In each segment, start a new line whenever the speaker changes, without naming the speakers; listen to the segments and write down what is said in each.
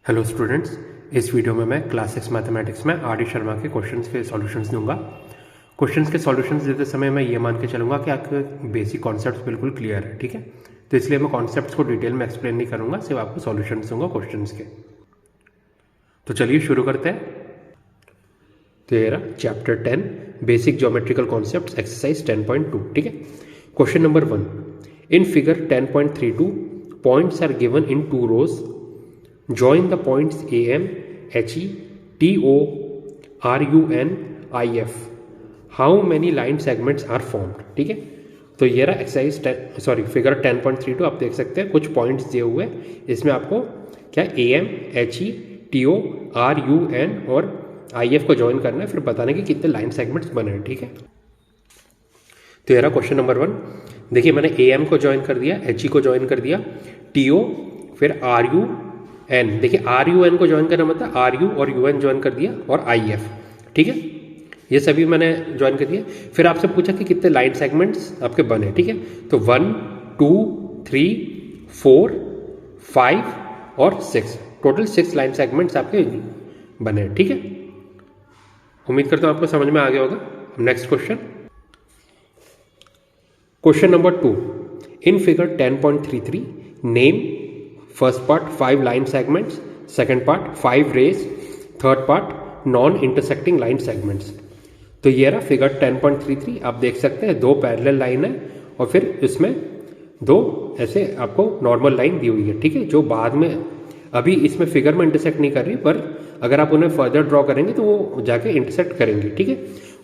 Hello students, इस video में मैं क्लास 6 मैथमेटिक्स में आर.डी. शर्मा के क्वेश्चंस के सॉल्यूशंस दूंगा। क्वेश्चंस के सॉल्यूशंस देते समय मैं ये मान के चलूँगा कि आपके बेसिक कॉन्सेप्ट्स बिल्कुल क्लियर है, ठीक है। तो इसलिए मैं कॉन्सेप्ट्स को डिटेल में एक्सप्लेन नहीं करूँगा, सिर्फ आपको सॉल्यूशंस दूंगा क्वेश्चंस के। तो चलिए शुरू करते हैं। तो ये रहा chapter 10 basic geometrical concepts exercise 10.2, ठीक है। Question number 1, in figure 10.32 points are given in 2 rows. Join the points AM, HE, TO, RUN, IF. How many line segments are formed? ठीक है। तो ये रहा एक्सरसाइज फिगर 10.32 आप देख सकते हैं, कुछ पॉइंट्स दिए हुए हैं। इसमें आपको क्या AM, HE, TO, RUN और IF को ज्वाइन करना है, फिर बताना कि कितने लाइन सेगमेंट्स बने हैं, ठीक है। तो ये रहा क्वेश्चन नंबर 1। देखिए मैंने AM को ज्वाइन कर दिया, HE को ज्वाइन कर दिया, TO, फिर RUN। देखिए RUN को ज्वाइन करना मतलब RU और UN ज्वाइन कर दिया और IF, ठीक है। ये सभी मैंने ज्वाइन कर दिया। फिर आपसे पूछा कि कितने लाइन सेगमेंट्स आपके बने, ठीक है। तो 1, 2, 3, 4, 5 और 6, टोटल 6 लाइन सेगमेंट्स आपके बने, ठीक है। उम्मीद करता हूँ आपको समझ में आ गया होगा। Next question, question number 2, in figure 10.33 name first part 5 line segments, second part 5 rays, third part non intersecting line segments. तो ये रहा फिगर 10.33 आप देख सकते हैं, 2 पैरेलल लाइन है और फिर इसमें 2 ऐसे आपको नॉर्मल लाइन दी हुई है, ठीक है, जो बाद में अभी इसमें फिगर में इंटरसेक्ट नहीं कर रही, पर अगर आप उन्हें फर्दर ड्रॉ करेंगे तो वो जाके इंटरसेक्ट करेंगे, ठीक है।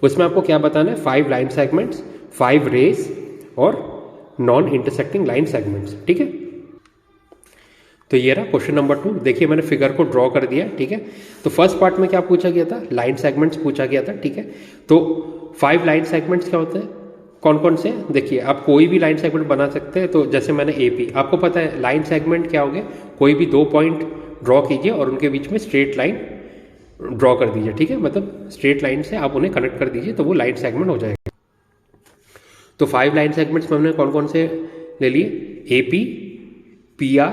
उसमें आपको क्या बताना है, 5 लाइन सेगमेंट्स, 5 रेज और नॉन इंटरसेक्टिंग लाइन सेगमेंट्स, ठीक है। तो ये रहा क्वेश्चन नंबर 2। देखिए मैंने फिगर को ड्रॉ कर दिया, ठीक है। तो फर्स्ट पार्ट में क्या पूछा गया था, लाइन सेगमेंट्स पूछा गया था, ठीक है। तो 5 लाइन सेगमेंट्स क्या होते हैं, कौन कौन से, देखिए आप कोई भी लाइन सेगमेंट बना सकते हैं। तो जैसे मैंने AP, आपको पता है लाइन सेगमेंट क्या हो गया, कोई भी 2 पॉइंट ड्रॉ कीजिए और उनके बीच में स्ट्रेट लाइन ड्रॉ कर दीजिए, ठीक है। मतलब स्ट्रेट लाइन से आप उन्हें कनेक्ट कर दीजिए तो वो लाइन सेगमेंट हो जाएगा। तो 5 लाइन सेगमेंट्स में हमने कौन कौन से ले लिए, AP, PR,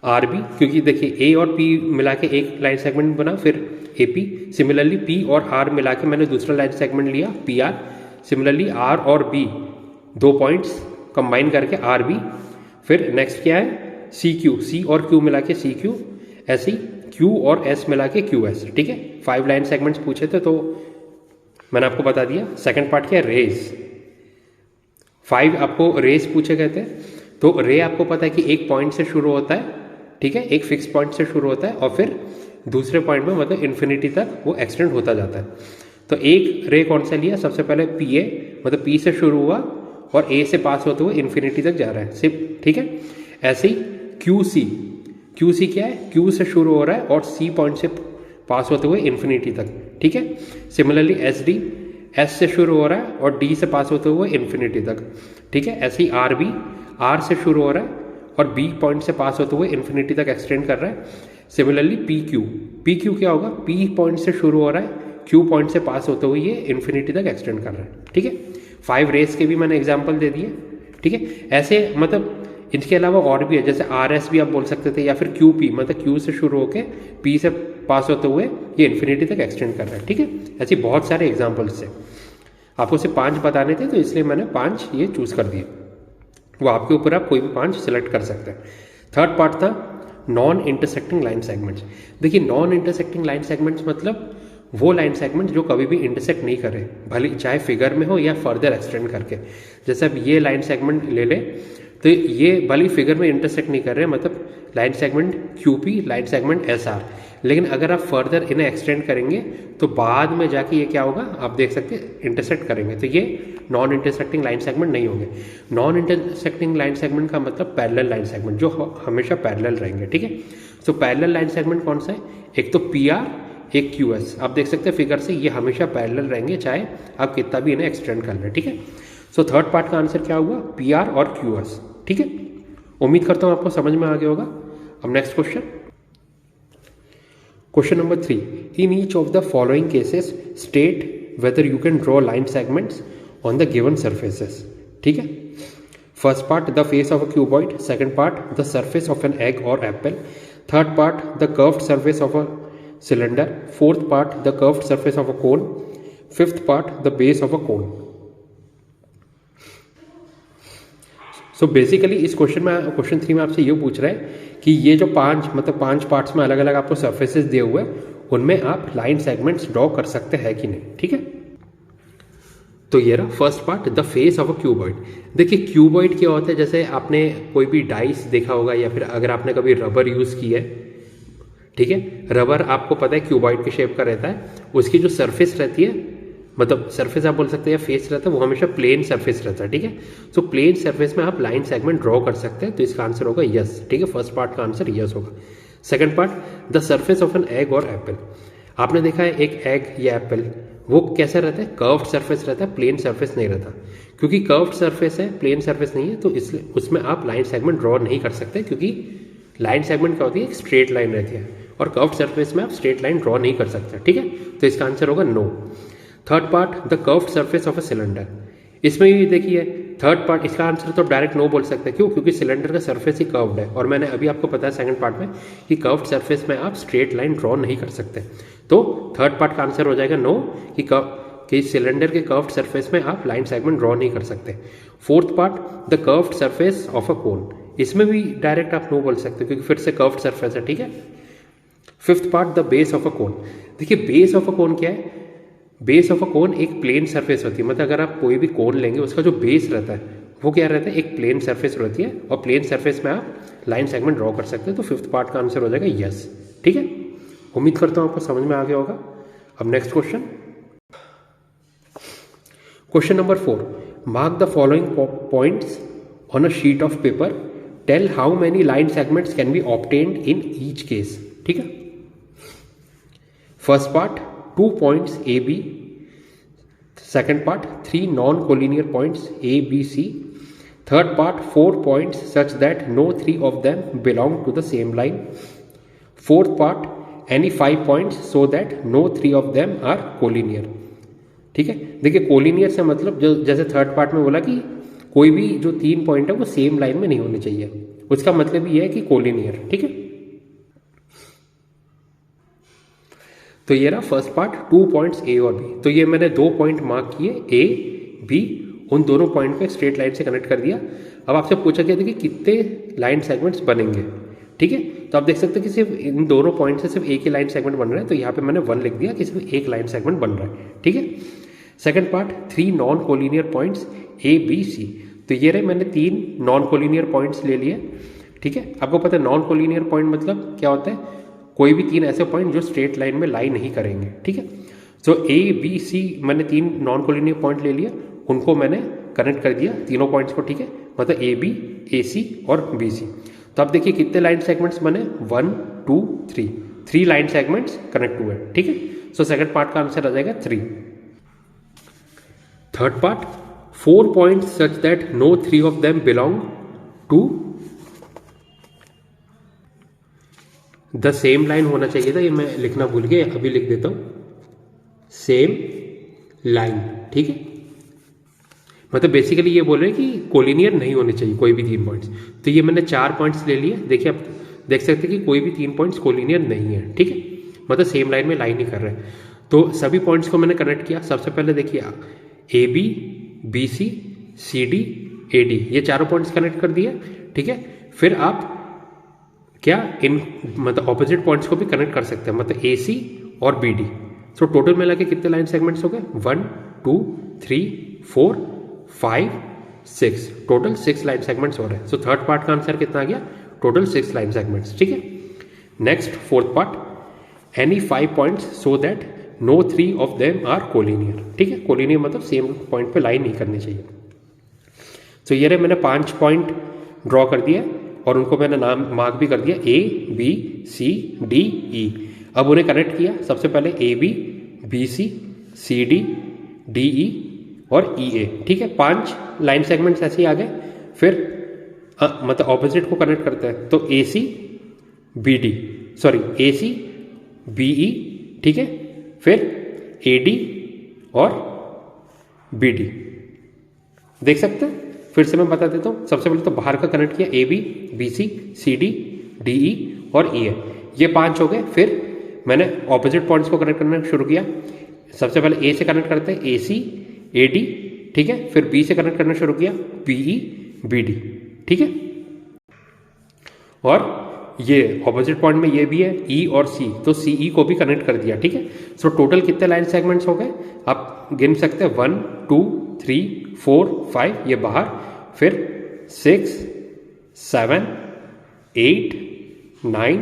RB, क्योंकि देखिए A और P मिला के एक लाइन सेगमेंट बना, फिर AP। सिमिलरली P और R मिला के मैंने दूसरा लाइन सेगमेंट लिया PR। सिमिलरली R और B 2 पॉइंट्स कंबाइन करके RB। फिर नेक्स्ट क्या है, CQ, C और Q मिला के CQ। ऐसे ही Q और S मिला के QS, ठीक है। 5 लाइन सेगमेंट्स पूछे थे तो मैंने आपको बता दिया। सेकेंड पार्ट क्या है, रेज। 5 आपको रेज पूछे गए थे। तो रे आपको पता है कि एक पॉइंट से शुरू होता है, ठीक है, एक फिक्स पॉइंट से शुरू होता है और फिर दूसरे पॉइंट में मतलब इन्फिनिटी तक वो एक्सटेंड होता जाता है। तो एक रे कौन सा लिया, सबसे पहले PA, मतलब P से शुरू हुआ और A से पास होते हुए इन्फिनिटी तक जा रहा है सिर्फ, ठीक है। ऐसे ही QC क्या है, Q से शुरू हो रहा है और C पॉइंट से पास होते हुए इन्फिनिटी तक, ठीक है। सिमिलरली SD S से शुरू हो रहा है और D से पास होते हुए इन्फिनिटी तक, ठीक है। ऐसे ही RB R से शुरू हो रहा है और B पॉइंट से पास होते हुए इन्फिनिटी तक एक्सटेंड कर रहा है। सिमिलरली PQ क्या होगा, P पॉइंट से शुरू हो रहा है, Q पॉइंट से पास होते हुए ये इन्फिनिटी तक एक्सटेंड कर रहा है, ठीक है। 5 रेस के भी मैंने एग्जांपल दे दिए, ठीक है। ऐसे मतलब इसके अलावा और भी है, जैसे RS भी आप बोल सकते थे, या फिर QP, मतलब Q से शुरू होकर P से पास होते हुए ये इन्फिनिटी तक एक्सटेंड कर रहा है, ठीक है। ऐसे बहुत सारे एग्जाम्पल्स थे, आपको सिर्फ 5 बताने थे तो इसलिए मैंने 5 ये चूज कर दिए। वो आपके ऊपर, आप कोई भी 5 सिलेक्ट कर सकते हैं। थर्ड पार्ट था नॉन इंटरसेक्टिंग लाइन सेगमेंट्स। देखिए नॉन इंटरसेक्टिंग लाइन सेगमेंट्स मतलब वो लाइन सेगमेंट जो कभी भी इंटरसेक्ट नहीं करे, भले चाहे फिगर में हो या फर्दर एक्सटेंड करके। जैसे अब ये लाइन सेगमेंट ले ले तो ये भले फिगर में इंटरसेक्ट नहीं कर रहे, मतलब line segment QP, line segment SR, लेकिन अगर आप फर्दर इन्हें एक्सटेंड करेंगे तो बाद में जाके ये क्या होगा, आप देख सकते हैं इंटरसेक्ट करेंगे, तो ये नॉन इंटरसेक्टिंग लाइन सेगमेंट नहीं होंगे। नॉन इंटरसेक्टिंग लाइन सेगमेंट का मतलब पैरेलल लाइन सेगमेंट, जो हमेशा पैरेलल रहेंगे, ठीक है। तो पैरेलल लाइन सेगमेंट कौन सा है, एक तो PR, एक QS। आप देख सकते हैं फिगर से ये हमेशा पैरेलल रहेंगे, चाहे आप कितना भी इन्हें एक्सटेंड कर लें, ठीक है। सो थर्ड पार्ट का आंसर क्या हुआ, PR और QS, ठीक है। उम्मीद करता हूँ आपको समझ में आ गया होगा। अब next question, question number 3, in each of the following cases state whether you can draw line segments on the given surfaces, ठीक है। First part the face of a cuboid, second part the surface of an egg और apple, third part the curved surface of a cylinder, fourth part the curved surface of a cone, fifth part the base of a cone. So basically इस question 3 में आपसे ये पूछ रहा है कि ये जो पांच पार्ट्स में अलग अलग आपको सर्फेसेस दिए हुए हैं, उनमें आप लाइन सेगमेंट्स ड्रॉ कर सकते हैं कि नहीं, ठीक है। तो ये रहा first part, the face of a cuboid. देखिए क्यूबॉइड क्या होता है, जैसे आपने कोई भी डाइस देखा होगा या फिर अगर आपने कभी रबर यूज की है, ठीक है, रबर आपको पता है क्यूबॉइड के शेप का रहता है, उसकी जो सरफेस रहती है, मतलब सरफेस आप बोल सकते हैं या फेस रहता है, वो हमेशा प्लेन सरफेस रहता है, ठीक है। सो प्लेन सरफेस में आप लाइन सेगमेंट ड्रॉ कर सकते हैं, तो इसका आंसर होगा यस, ठीक है। फर्स्ट पार्ट का आंसर यस होगा। Second part, the surface of an egg और एप्पल। आपने देखा है एक एग या एप्पल वो कैसा रहता है, कर्व्ड सरफेस रहता है, प्लेन सरफेस नहीं रहता। क्योंकि कर्व्ड सरफेस है, प्लेन सरफेस नहीं है, तो इसलिए उसमें आप लाइन सेगमेंट ड्रॉ नहीं कर सकते, क्योंकि लाइन सेगमेंट क्या होती है, एक स्ट्रेट लाइन रहती है, और कर्व्ड सरफेस में आप स्ट्रेट लाइन ड्रॉ नहीं कर सकते, ठीक है। तो इसका आंसर होगा no. Third part, the curved surface of a cylinder. इसमें भी देखिए थर्ड पार्ट, इसका आंसर तो डायरेक्ट नो बोल सकते हैं, क्यों, क्योंकि सिलेंडर का सरफेस ही कर्व्ड है, और मैंने अभी आपको पता है सेकंड पार्ट में कि कर्व्ड सरफेस में आप स्ट्रेट लाइन ड्रॉ नहीं कर सकते। तो थर्ड पार्ट का आंसर हो जाएगा नो, कि सिलेंडर के कर्व्ड सरफेस में आप लाइन सेगमेंट ड्रॉ नहीं कर सकते। Fourth part, the curved surface of a cone. इसमें भी डायरेक्ट आप नो बोल सकते हो, क्योंकि फिर से कर्व्ड सरफेस है, ठीक है। Fifth part, the base of a cone. देखिए बेस ऑफ अ कोन क्या है, बेस ऑफ अ कोन एक प्लेन सरफेस होती है, मतलब अगर आप कोई भी कोन लेंगे उसका जो बेस रहता है वो क्या रहता है, एक प्लेन सरफेस रहती है, और प्लेन सरफेस में आप लाइन सेगमेंट ड्रॉ कर सकते हैं। तो फिफ्थ पार्ट का आंसर हो जाएगा यस, ठीक है। उम्मीद करता हूं आपको समझ में आ गया होगा। अब next question, question number 4, mark the following points on a sheet of paper, tell how many line segments can be obtained in each case, ठीक है। First part 2 points A B, second part 3 non-collinear points A B C, third part 4 points such that no 3 of them belong to the same line, fourth part any 5 points so that no 3 of them are collinear, ठीक है। देखिए collinear से मतलब जो जैसे third part में बोला कि कोई भी जो 3 पॉइंट है वो सेम लाइन में नहीं होने चाहिए, उसका मतलब ये है कि कोलिनियर, ठीक है। तो ये रहा फर्स्ट पार्ट 2 पॉइंट्स ए और बी। तो ये मैंने 2 पॉइंट मार्क किए ए बी, उन दोनों पॉइंट को स्ट्रेट लाइन से कनेक्ट कर दिया। अब आपसे पूछा गया था कि कितने लाइन सेगमेंट्स बनेंगे, ठीक है। तो आप देख सकते हैं कि सिर्फ इन दोनों पॉइंट से सिर्फ एक ही लाइन सेगमेंट बन रहा है, तो यहाँ पे मैंने 1 लिख दिया कि सिर्फ एक लाइन सेगमेंट बन रहा है, ठीक है। Second part 3 non collinear points A B C. तो ये रहे मैंने 3 नॉन कोलिनियर पॉइंट्स ले लिए, ठीक है। आपको पता है नॉन कोलिनियर पॉइंट मतलब क्या होता है, कोई भी 3 ऐसे पॉइंट जो स्ट्रेट लाइन में लाई नहीं करेंगे, ठीक है। सो ए बी सी मैंने 3 नॉन कोलिनियर पॉइंट ले लिया, उनको मैंने कनेक्ट कर दिया तीनों पॉइंट्स को, ठीक है, मतलब ए बी ए सी और बी सी। तो आप देखिए कितने लाइन सेगमेंट्स बने, 1 2 3 लाइन सेगमेंट्स कनेक्ट हुए, ठीक है। सो सेकंड पार्ट का आंसर आ जाएगा 3। Third part 4 points such that no 3 of them belong to the same line होना चाहिए था, ये मैं लिखना भूल गया, अभी लिख देता हूं, सेम लाइन, ठीक है। मतलब बेसिकली ये बोल रहे हैं कि कोलिनियर नहीं होने चाहिए कोई भी 3 पॉइंट्स। तो ये मैंने 4 पॉइंट्स ले लिए, देखिए आप देख सकते हैं कि कोई भी 3 पॉइंट्स कोलिनियर नहीं है, ठीक है, मतलब सेम लाइन में लाइन नहीं कर रहे। तो सभी पॉइंट्स को मैंने कनेक्ट किया। सबसे पहले देखिए A B B C C D A D, ये चारों पॉइंट्स कनेक्ट कर दिए, ठीक है। फिर आप क्या इन मतलब ऑपोजिट पॉइंट्स को भी कनेक्ट कर सकते हैं, मतलब ए सी और बी डी। सो टोटल मिला के कितने लाइन सेगमेंट्स हो गए, 1 2 3 4 5 6, टोटल 6 लाइन सेगमेंट्स हो रहे हैं। सो थर्ड पार्ट का आंसर कितना आ गया, टोटल 6 लाइन सेगमेंट्स, ठीक है। Next fourth part, any 5 points so that no 3 of them are collinear, ठीक है। कोलिनियर मतलब सेम पॉइंट पे लाइन नहीं करनी चाहिए। तो ये रहे मैंने 5 पॉइंट ड्रॉ कर दिया और उनको मैंने नाम मार्क भी कर दिया, ए बी सी डी ई। अब उन्हें कनेक्ट किया, सबसे पहले A B B C C D D E और ई ए, ठीक है। 5 लाइन सेगमेंट्स ऐसे ही आ गए। फिर मतलब ऑपोजिट को कनेक्ट करते हैं, तो ए सी बी डी, सॉरी ए सी बी ई, ठीक है। फिर ए डी और बी डी, देख सकते हैं। फिर से मैं बता देता हूँ, सबसे पहले तो बाहर का कनेक्ट किया, A B B C C D D E और ई है, ये 5 हो गए। फिर मैंने ऑपोजिट पॉइंट्स को कनेक्ट करना शुरू किया। सबसे पहले ए से कनेक्ट करते हैं, ए सी ए डी, ठीक है। फिर बी से कनेक्ट करना शुरू किया, बी ई बी डी, ठीक है। और ये ऑपोजिट पॉइंट में ये भी है ई और सी, तो सी ई को भी कनेक्ट कर दिया, ठीक है। सो टोटल कितने लाइन सेगमेंट्स हो गए आप गिन सकते हैं, 1 2 3 4 5, ये बाहर, फिर 6 7 8 9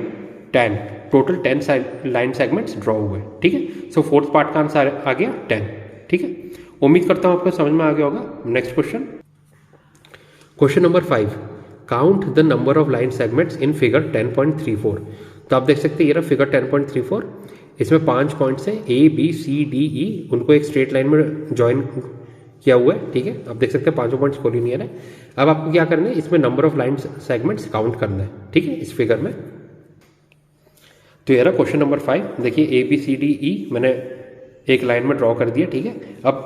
10, टोटल 10 लाइन सेगमेंट्स ड्रॉ हुए, ठीक है। सो फोर्थ पार्ट का आंसर आ गया 10, ठीक है। उम्मीद करता हूं आपको समझ में आ गया होगा। Next question, question number 5, count the number of line segments in figure 10.34। तो आप देख सकते हैं ये रहा फिगर 10.34, इसमें 5 पॉइंट्स है ए बी सी डी ई, उनको एक स्ट्रेट लाइन में ज्वाइन किया हुआ है, ठीक है। आप देख सकते हैं 5 पॉइंट्स कोलिनियर है। अब आपको क्या करना है, इसमें number of line segments count करना है, ठीक है, इस फिगर में। तो ये रहा क्वेश्चन नंबर 5, देखिए A B C D E मैंने एक लाइन में ड्रॉ कर दिया, ठीक है। अब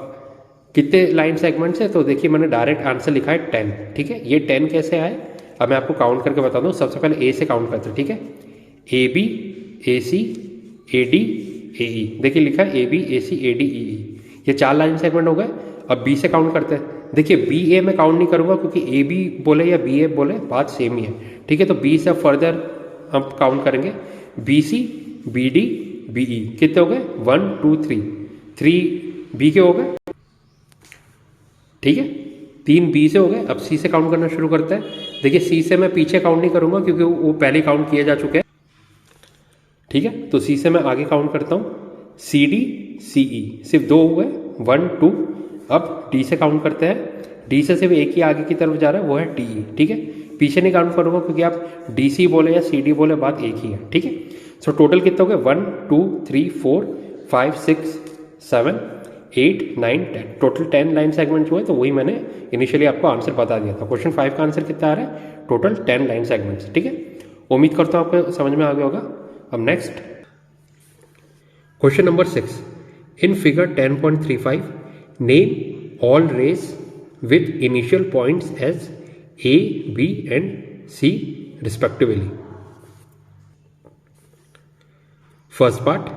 कितने लाइन सेगमेंट्स है, तो देखिए मैंने डायरेक्ट आंसर लिखा है 10, ठीक है। ये 10 कैसे आए, अब मैं आपको काउंट करके बता दूं। सबसे पहले ए से काउंट करते हैं, ठीक है। A B A C A D A ई, देखिए लिखा है A B A C A D E ई, ये 4 लाइन सेगमेंट हो गए। अब बी से काउंट करते हैं, देखिए बी ए में काउंट नहीं करूंगा क्योंकि ए बी बोले या बी ए बोले बात सेम ही है, ठीक है। तो बी से फर्दर हम काउंट करेंगे, B C B D B E, कितने हो गए 1 2 3 बी के हो गए, ठीक है। 3 बी से हो गए। अब सी से काउंट करना शुरू करते हैं, देखिए सी से मैं पीछे काउंट नहीं करूंगा क्योंकि वो पहले काउंट किए जा चुके हैं, ठीक है। तो सी से मैं आगे काउंट करता हूँ, सी डी सी ई, सिर्फ 2 हुए, 1 2। अब डी से काउंट करते हैं, डी से सिर्फ एक ही आगे की तरफ जा रहा है, वो है डी ई, ठीक है। पीछे नहीं काउंट करूंगा क्योंकि आप डी सी बोले या सी डी बोले बात एक ही है, ठीक है। सो टोटल कितने हो गए 1 2 3 4 5 6 7 8 9 10, टोटल 10 लाइन सेगमेंट्स हुए। तो वही मैंने इनिशियली आपको आंसर बता दिया था। क्वेश्चन 5 का आंसर कितना आ रहा है, टोटल 10 लाइन सेगमेंट्स, ठीक है। उम्मीद करता हूँ आपको समझ में आ गया होगा। अब next question number 6, in figure 10.35 name all rays with initial points as A, B and C respectively. First part,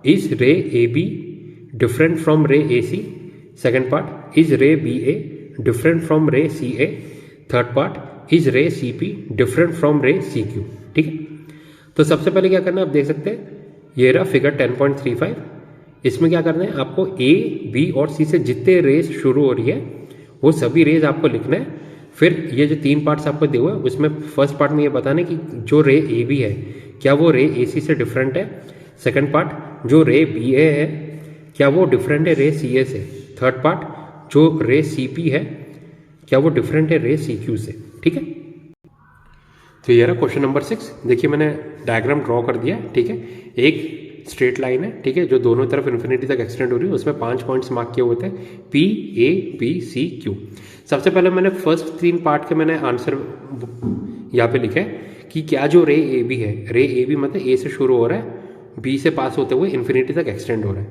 is ray AB different from ray AC? Second part, is ray BA different from ray CA? Third part, is ray CP different from ray CQ? ठीक है। तो सबसे पहले क्या करना है, आप देख सकते हैं ये रहा फिगर 10.35, इसमें क्या करना है आपको A, B और C से जितने रेस शुरू हो रही है वो सभी रेस आपको लिखना है। फिर ये जो 3 पार्ट्स आपको दिए हुए हैं उसमें फर्स्ट पार्ट में ये बताना है कि जो रे ए बी है क्या वो रे ए सी से डिफरेंट है। सेकंड पार्ट, जो रे बी ए है क्या वो डिफरेंट है रे सी ए से। थर्ड पार्ट, जो रे सी पी है क्या वो डिफरेंट है रे सी क्यू से, ठीक है। तो ये रहा क्वेश्चन नंबर 6, देखिए मैंने डायग्राम ड्रॉ कर दिया, ठीक है। एक स्ट्रेट लाइन है, ठीक है, जो दोनों तरफ इन्फिनिटी तक एक्सटेंड हो रही है, उसमें 5 पॉइंट्स मार्क किए होते हैं P A B C Q. सबसे पहले मैंने फर्स्ट 3 पार्ट के मैंने आंसर यहाँ पे लिखा है कि क्या जो रे ए बी है, रे ए बी मतलब ए से शुरू हो रहा है, बी से पास होते हुए इन्फिनिटी तक एक्सटेंड हो रहा है,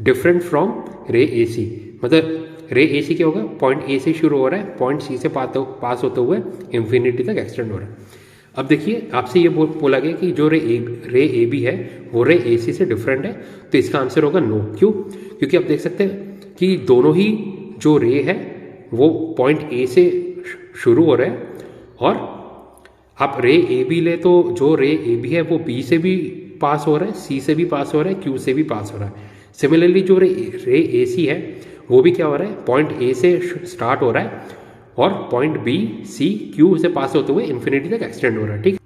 डिफरेंट फ्रॉम रे ए सी, मतलब रे ए सी क्या होगा, पॉइंट ए से शुरू हो रहा है, पॉइंट सी से पास होते हुए इन्फिनिटी तक एक्सटेंड हो रहा है। अब देखिए आपसे ये बोला गया कि जो रे ए बी है वो रे ए सी से डिफरेंट है, तो इसका आंसर होगा नो। क्यों? क्योंकि आप देख सकते हैं कि दोनों ही जो रे है वो पॉइंट ए से शुरू हो रहे हैं, और आप रे ए बी ले तो जो रे ए बी है वो बी से भी पास हो रहा है, सी से भी पास हो रहा है, क्यू से भी पास हो रहा है। सिमिलरली जो रे ए सी है वो भी क्या हो रहा है, पॉइंट ए से स्टार्ट हो रहा है और पॉइंट बी सी क्यू से पास होते हुए इन्फिनिटी तक एक्सटेंड हो रहा है, ठीक।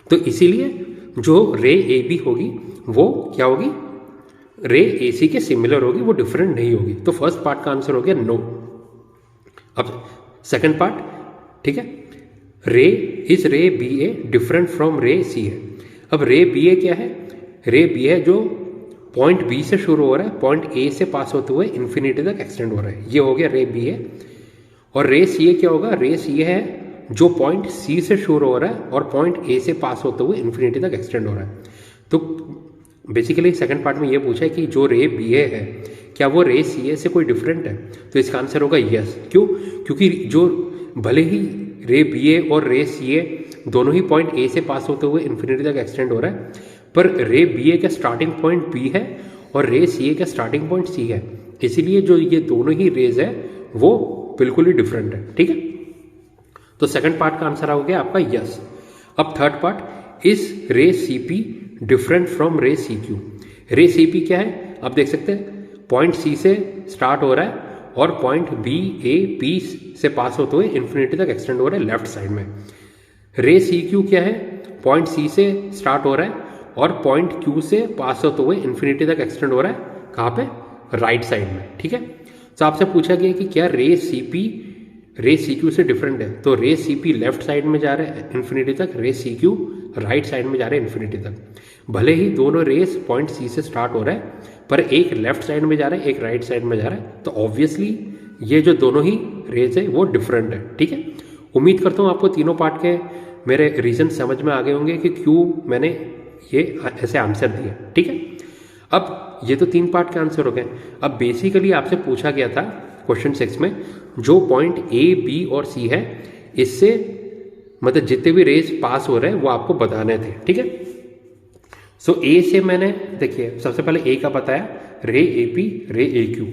तो इसीलिए जो रे ए बी होगी वो क्या होगी, रे ए सी के सिमिलर होगी, वो डिफरेंट नहीं होगी। तो फर्स्ट पार्ट का आंसर हो गया नो। अब सेकंड पार्ट, ठीक है, रे इज रे बी ए डिफरेंट फ्रॉम रे सी है। अब रे बी ए क्या है, रे बी ए जो पॉइंट बी से शुरू हो रहा है, पॉइंट ए से पास होते हुए इन्फिनिटी तक एक्सटेंड हो रहा है, ये हो गया रे बी ए। और रे सी ए क्या होगा, रे सी ए है जो पॉइंट सी से शुरू हो रहा है और पॉइंट ए से पास होते हुए इन्फिनिटी तक एक्सटेंड हो रहा है। तो बेसिकली सेकंड पार्ट में ये पूछा है कि जो रे बी ए है क्या वो रे सी ए से कोई डिफरेंट है, तो इसका आंसर होगा यस। क्यों? क्योंकि जो भले ही रे बी ए और रे सी ए दोनों ही पॉइंट ए से पास होते हुए इन्फिनिटी तक एक्सटेंड हो रहा है, पर रे बी ए का स्टार्टिंग पॉइंट बी है और रे सी ए का स्टार्टिंग पॉइंट सी है, इसीलिए जो ये दोनों ही रेज है वो बिल्कुल ही डिफरेंट है। ठीक है, तो सेकंड पार्ट का आंसर हो गया आपका यस। अब थर्ड पार्ट, इज रे सी पी डिफरेंट फ्रॉम रे सी क्यू। रे सी पी क्या है, आप देख सकते हैं पॉइंट सी से स्टार्ट हो रहा है और पॉइंट बी ए पी से पास होते हुए इन्फिनिटी तक एक्सटेंड हो रहा है लेफ्ट साइड में। रे सी क्यू क्या है, पॉइंट सी से स्टार्ट हो रहा है और पॉइंट क्यू से पास होते हुए इन्फिनिटी तक एक्सटेंड हो रहा है, कहाँ पे, राइट साइड में। ठीक है, तो आपसे पूछा गया कि क्या रे सी पी रे सी क्यू से डिफरेंट है, तो रे सी पी लेफ्ट साइड में जा रहा है इन्फिनिटी तक, रे सी क्यू राइट साइड में जा रहा है इन्फिनिटी तक। भले ही दोनों रेस पॉइंट सी से स्टार्ट हो रहा है, पर एक लेफ्ट साइड में जा रहा है एक राइट साइड में जा रहा है, तो ऑब्वियसली ये जो दोनों ही रेस है वो डिफरेंट है। ठीक है, उम्मीद करता हूँ आपको तीनों पार्ट के मेरे रीजन समझ में आ गए होंगे कि क्यों मैंने ये ऐसे आंसर दिए। ठीक है, अब ये तो 3 पार्ट के आंसर हो गए। अब बेसिकली आपसे पूछा गया था क्वेश्चन 6 में, जो पॉइंट ए बी और सी है इससे मतलब जितने भी रेस पास हो रहे हैं वो आपको बताने थे। ठीक है, सो ए से मैंने देखिए सबसे पहले ए का बताया, रे ए पी रे ए क्यू।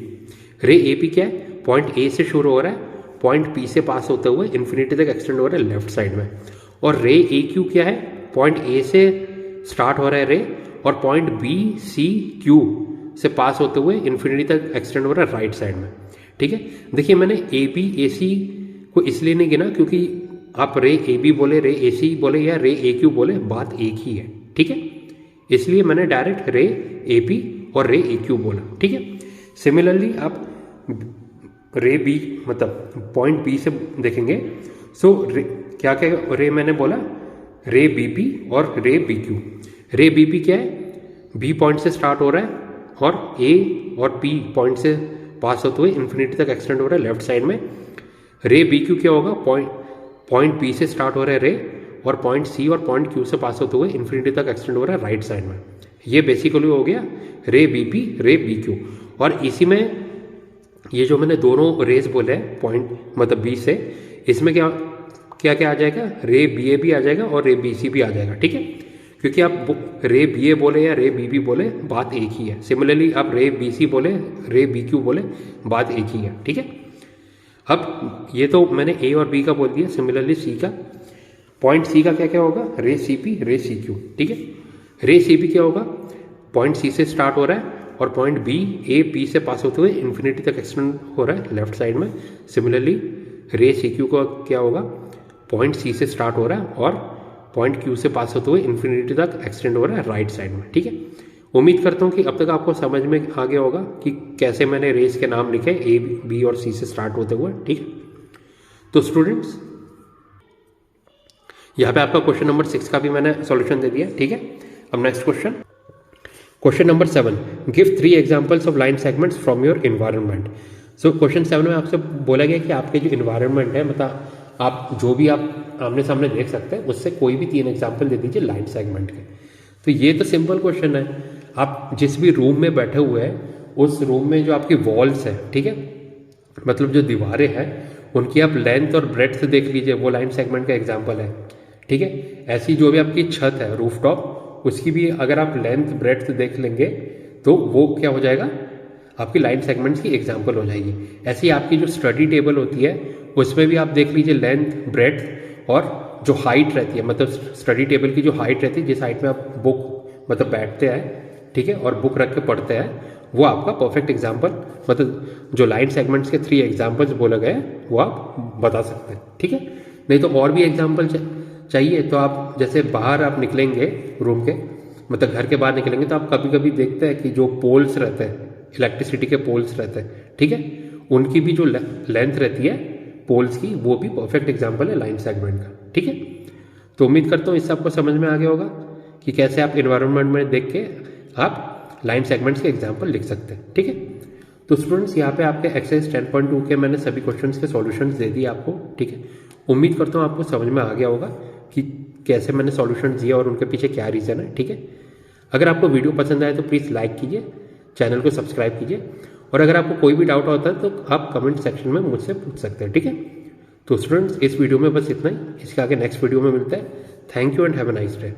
रे ए पी क्या है, पॉइंट ए से शुरू हो रहा है, पॉइंट पी से पास होते हुए इन्फिनिटी तक एक्सटेंड हो रहा है लेफ्ट साइड में। और रे ए क्यू क्या है, पॉइंट ए से स्टार्ट हो रहा है रे और पॉइंट बी सी क्यू से पास होते हुए इन्फिनिटी तक एक्सटेंड हो रहा है राइट साइड में। ठीक है, देखिए मैंने ए बी ए सी को इसलिए नहीं गिना क्योंकि आप रे ए बी बोले, रे ए सी बोले या रे ए क्यू बोले, बात एक ही है। ठीक है, इसलिए मैंने डायरेक्ट रे ए पी और रे ए क्यू बोला। ठीक है, सिमिलरली आप रे बी मतलब पॉइंट बी से देखेंगे, सो क्या क्या रे मैंने बोला, रे बी पी और रे बी क्यू। रे बी पी क्या है, बी पॉइंट से स्टार्ट हो रहा है और ए और पी पॉइंट से पास होते हुए इन्फिनिटी तक एक्सटेंड हो रहा है लेफ्ट साइड में। रे बी क्यू क्या होगा, पॉइंट बी से स्टार्ट हो रहा है रे और पॉइंट सी और पॉइंट क्यू से पास होते हुए इन्फिनिटी तक एक्सटेंड हो रहा है राइट साइड में। ये बेसिकली हो गया रे बी पी रे बी क्यू। और इसी में ये जो मैंने दोनों रेस बोले हैं पॉइंट मतलब बी से, इसमें क्या क्या क्या आ जाएगा, रे बी ए भी आ जाएगा और रे बी सी भी आ जाएगा। ठीक है, क्योंकि आप रे बी ए बोले या रे बी बी बोले बात एक ही है। सिमिलरली आप रे बी सी बोले, रे बी क्यू बोले, बात एक ही है। ठीक है, अब ये तो मैंने ए और बी का बोल दिया, सिमिलरली सी का, पॉइंट सी का क्या क्या होगा, रे सी पी रे सी क्यू। ठीक है, रे सी पी क्या होगा, पॉइंट सी से स्टार्ट हो रहा है और पॉइंट बी ए पी से पास होते हुए इन्फिनिटी तक एक्सटेंड हो रहा है लेफ्ट साइड में। सिमिलरली रे सी क्यू का क्या होगा, पॉइंट सी से स्टार्ट हो रहा है और पॉइंट क्यू से पास होते हुए इन्फिनिटी तक एक्सटेंड हो रहा है राइट साइड में। ठीक है, उम्मीद करता हूँ कि अब तक आपको समझ में आ गया होगा कि कैसे मैंने रेस के नाम लिखे ए बी और सी से स्टार्ट होते हुए। ठीक है, तो स्टूडेंट्स यहाँ पे आपका क्वेश्चन नंबर 6 का भी मैंने सॉल्यूशन दे दिया। ठीक है, अब next question, question number 7, give 3 examples of line segments from your environment. So question 7 में आपसे बोला गया कि आपके जो इन्वायरमेंट है, मतलब आप जो भी आप आमने सामने देख सकते हैं उससे कोई भी 3 एग्जाम्पल दे दीजिए लाइन सेगमेंट के। तो ये तो सिंपल क्वेश्चन है, आप जिस भी रूम में बैठे हुए हैं उस रूम में जो आपकी वॉल्स है, ठीक है, मतलब जो दीवारें हैं उनकी आप लेंथ और ब्रेड्थ देख लीजिए, वो लाइन सेगमेंट का एग्जाम्पल है। ठीक है, ऐसी जो भी आपकी छत है रूफटॉप, उसकी भी अगर आप लेंथ ब्रेड्थ देख लेंगे तो वो क्या हो जाएगा, आपकी लाइन सेगमेंट्स की एग्जाम्पल हो जाएगी। ऐसी आपकी जो स्टडी टेबल होती है उसमें भी आप देख लीजिए लेंथ ब्रेड्थ और जो हाइट रहती है, मतलब स्टडी टेबल की जो हाइट रहती है, जिस हाइट में आप बुक मतलब बैठते हैं, ठीक है, और बुक रख के पढ़ते हैं, वो आपका परफेक्ट एग्जाम्पल, मतलब जो लाइन सेगमेंट्स के 3 एग्जाम्पल्स बोले गए वो आप बता सकते हैं। ठीक है, नहीं तो और भी एग्जाम्पल चाहिए तो आप जैसे बाहर आप निकलेंगे रूम के, मतलब घर के बाहर निकलेंगे तो आप कभी कभी देखते हैं कि जो पोल्स रहते हैं, इलेक्ट्रिसिटी के पोल्स रहते हैं, ठीक है, उनकी भी जो लेंथ रहती है पोल्स की, वो भी परफेक्ट एग्जाम्पल है लाइन सेगमेंट का। ठीक है, तो उम्मीद करता हूँ इससे आपको समझ में आ गया होगा कि कैसे आप एनवायरनमेंट में देख के आप लाइन सेगमेंट्स के एग्जाम्पल लिख सकते हैं। ठीक है, तो स्टूडेंट्स यहाँ पे आपके एक्सरसाइज 10.2 के मैंने सभी क्वेश्चंस के सॉल्यूशंस दे दिए आपको। ठीक है, उम्मीद करता हूँ आपको समझ में आ गया होगा कि कैसे मैंने सॉल्यूशंस दिए और उनके पीछे क्या रीज़न है। ठीक है, अगर आपको वीडियो पसंद आए तो प्लीज़ लाइक कीजिए, चैनल को सब्सक्राइब कीजिए, और अगर आपको कोई भी डाउट होता है तो आप कमेंट सेक्शन में मुझसे पूछ सकते हैं। ठीक है, तो स्टूडेंट्स इस वीडियो में बस इतना ही, इसके आगे नेक्स्ट वीडियो में मिलते हैं। Thank you and have a nice day.